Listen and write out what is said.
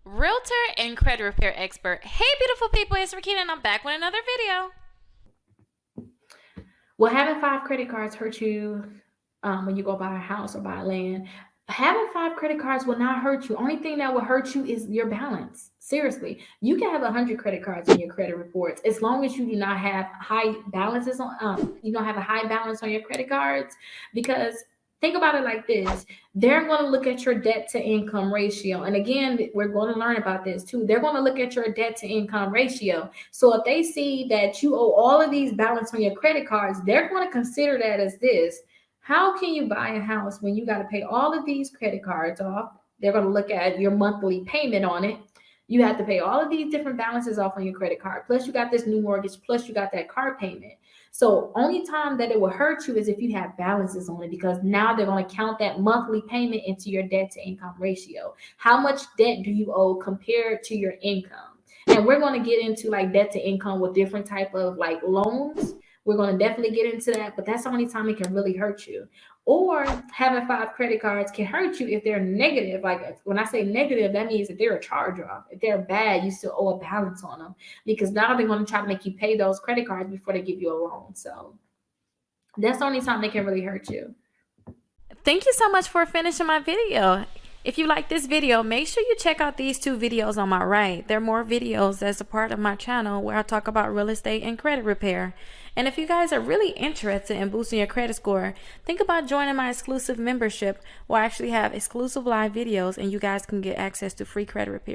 realtor and credit repair expert. Hey, beautiful people, it's Rakita, and I'm back with another video. Will having five credit cards hurt you when you go buy a house or buy land? Having five credit cards will not hurt you. Only thing that will hurt you is your balance. Seriously, you can have 100 credit cards in your credit reports as long as you do not have high balances on. You don't have a high balance on your credit cards, because think about it like this: they're going to look at your debt to income ratio, and again, we're going to learn about this too. They're going to look at your debt to income ratio. So if they see that you owe all of these balance on your credit cards, they're going to consider that as this. How can you buy a house when you got to pay all of these credit cards off? They're going to look at your monthly payment on it. You have to pay all of these different balances off on your credit card. Plus, you got this new mortgage. Plus, you got that car payment. So, only time that it will hurt you is if you have balances on it, because now they're going to count that monthly payment into your debt to income ratio. How much debt do you owe compared to your income? And we're going to get into like debt to income with different type of like loans. We're going to definitely get into that, but that's the only time it can really hurt you. Or having five credit cards can hurt you if they're negative. Like when I say negative, that means if they're a charge off. If they're bad, you still owe a balance on them, because now they're going to try to make you pay those credit cards before they give you a loan. So that's the only time they can really hurt you. Thank you so much for finishing my video. If you like this video, make sure you check out these two videos on my right. There are more videos as a part of my channel where I talk about real estate and credit repair. And if you guys are really interested in boosting your credit score, think about joining my exclusive membership, where I actually have exclusive live videos and you guys can get access to free credit repair.